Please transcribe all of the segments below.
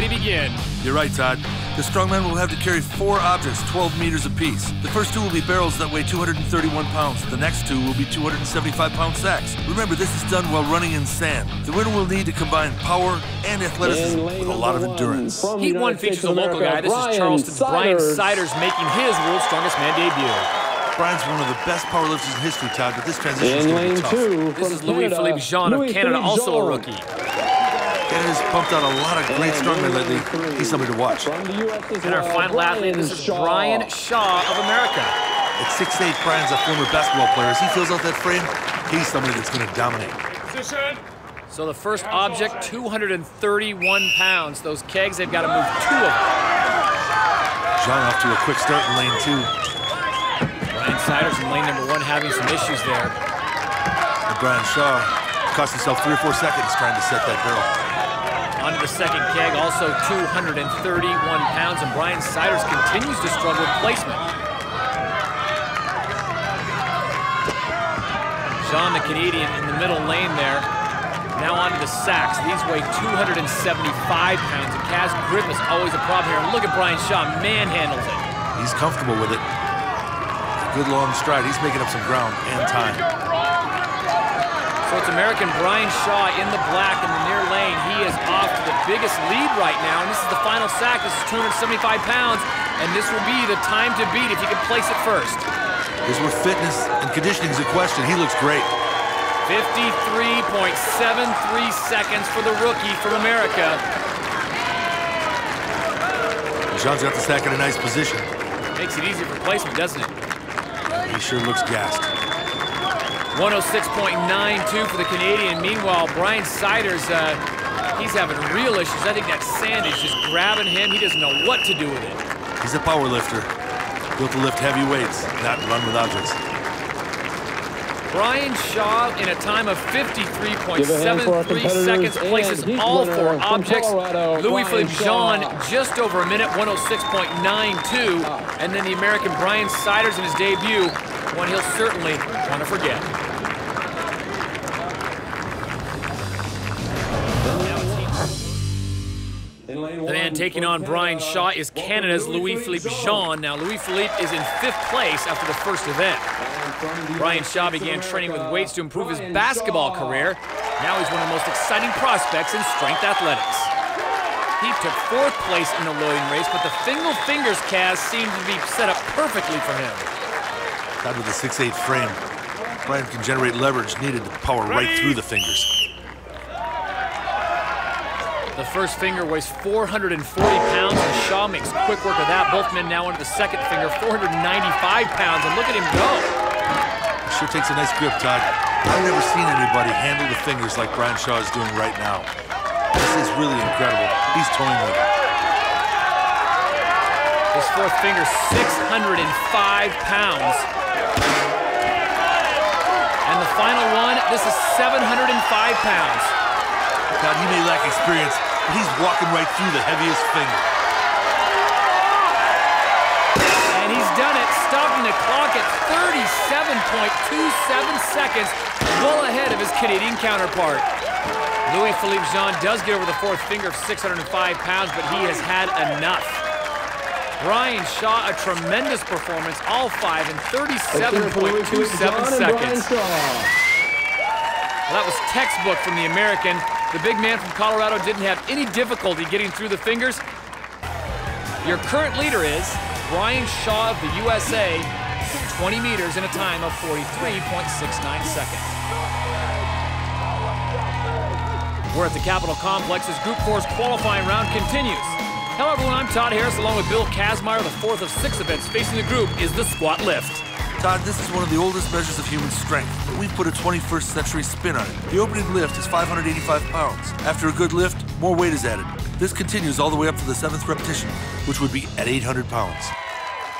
way to begin. You're right, Todd. The strongmen will have to carry 4 objects, 12 meters apiece. The first 2 will be barrels that weigh 231 pounds. The next 2 will be 275-pound sacks. Remember, this is done while running in sand. The winner will need to combine power and athleticism with a lot of endurance. Heat 1 features a local guy. This is Charleston's Brian Siders making his World's Strongest Man debut. Brian's one of the best powerlifters in history, Todd, but this transition is going to be tough. This is Louis-Philippe Jean of Canada, also a rookie. Canada's pumped out a lot of great strongmen lately. He's somebody to watch. And our final athlete, this is Brian Shaw of America. At 6'8", Brian's a former basketball player. As he fills out that frame, he's somebody that's going to dominate. So the first object, 231 pounds. Those kegs, they've got to move 2 of them. Jean off to a quick start in lane 2. Brian Siders in lane number 1 having some issues there. And Brian Shaw cost himself 3 or 4 seconds trying to set that barrel. On to the second keg, also 231 pounds, and Brian Siders continues to struggle with placement. Jean, the Canadian, in the middle lane there. Now on to the sacks. These weigh 275 pounds, and Kaz grip is always a problem here. And look at Brian Shaw, manhandles it. He's comfortable with it. Good long stride. He's making up some ground and time. So it's American Brian Shaw in the black in the near lane. He is off to the biggest lead right now, and this is the final sack. This is 275 pounds, and this will be the time to beat if he can place it first. Here's where fitness and conditioning is a question. He looks great. 53.73 seconds for the rookie from America. Jean's got the sack in a nice position. Makes it easier for placement, doesn't it? He sure looks gassed. 106.92 for the Canadian. Meanwhile, Brian Siders, he's having real issues. I think that sand is just grabbing him. He doesn't know what to do with it. He's a power lifter. Built to lift heavy weights, not run with objects. Brian Shaw, in a time of 53.73 seconds, places all 4 objects. Louis-Philippe Jean, just over a minute, 106.92. And then the American Brian Siders in his debut, one he'll certainly want to forget. The man taking on Brian Shaw is Canada's Louis-Philippe Jean. Now, Louis-Philippe is in 5th place after the first event. Brian Shaw began training with weights to improve his basketball career. Now he's one of the most exciting prospects in strength athletics. He took 4th place in the loading race, but the Fingal fingers cast seemed to be set up perfectly for him. Not with a 6'8" frame. Brian can generate leverage needed to power right through the fingers. The first finger weighs 440 pounds, and Shaw makes quick work of that. Both men now under the second finger, 495 pounds, and look at him go. It sure takes a nice grip, Todd. I've never seen anybody handle the fingers like Brian Shaw is doing right now. This is really incredible. He's toying with it. His 4th finger, 605 pounds. And the final one, this is 705 pounds. God, he may lack experience, but he's walking right through the heaviest finger. And he's done it, stopping the clock at 37.27 seconds, well ahead of his Canadian counterpart. Louis-Philippe Jean does get over the 4th finger of 605 pounds, but he has had enough. Brian Shaw, a tremendous performance, all 5 in 37.27 seconds. Well, that was textbook from the American. The big man from Colorado didn't have any difficulty getting through the fingers. Your current leader is Brian Shaw of the USA, 20 meters in a time of 43.69 seconds. We're at the Capitol Complex as Group 4's qualifying round continues. Hello everyone, I'm Todd Harris along with Bill Kazmaier. The 4th of 6 events facing the group is the squat lift. Todd, this is one of the oldest measures of human strength, but we've put a 21st century spin on it. The opening lift is 585 pounds. After a good lift, more weight is added. This continues all the way up to the 7th repetition, which would be at 800 pounds.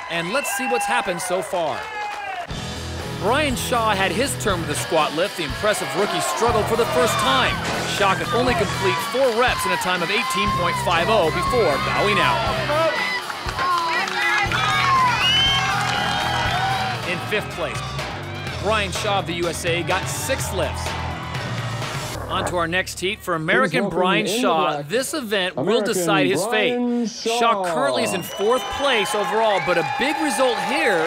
And let's see what's happened so far. Brian Shaw had his turn with the squat lift. The impressive rookie struggled for the first time. Shaw could only complete 4 reps in a time of 18.50 before bowing out. In 5th place, Brian Shaw of the USA got 6 lifts. On to our next heat for American Brian Shaw. This event will decide his fate. Shaw currently is in 4th place overall, but a big result here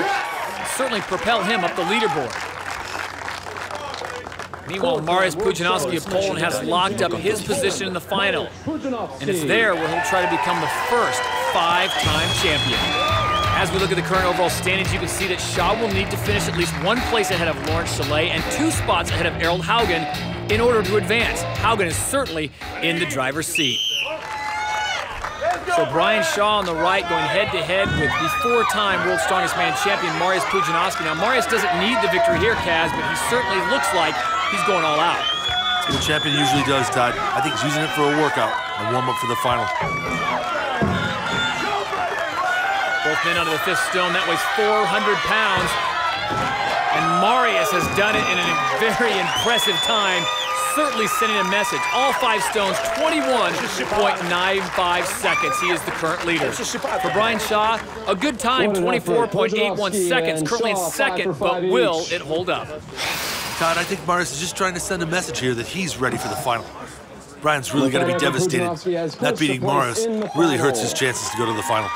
certainly propel him up the leaderboard. Meanwhile, Mariusz Pudzianowski of Poland has locked up his position in the final. And it's there where he'll try to become the first 5-time champion. As we look at the current overall standings, you can see that Shaw will need to finish at least 1 place ahead of Lawrence Chalet and 2 spots ahead of Errol Haugen in order to advance. Haugen is certainly in the driver's seat. So Brian Shaw on the right going head-to-head with the 4-time World's Strongest Man champion Mariusz Pudzianowski. Now, Mariusz doesn't need the victory here, Kaz, but he certainly looks like he's going all out. That's what a champion usually does, Todd. I think he's using it for a workout and warm-up for the final. Both men under the 5th stone. That weighs 400 pounds. And Mariusz has done it in a very impressive time, certainly sending a message. All 5 stones, 21.95 seconds. He is the current leader. For Brian Shaw, a good time, 24.81 seconds. Currently in 2nd, but will it hold up? Todd, I think Mariusz is just trying to send a message here that he's ready for the final. Brian's really going to be devastated. Not beating Mariusz really hurts his chances to go to the final.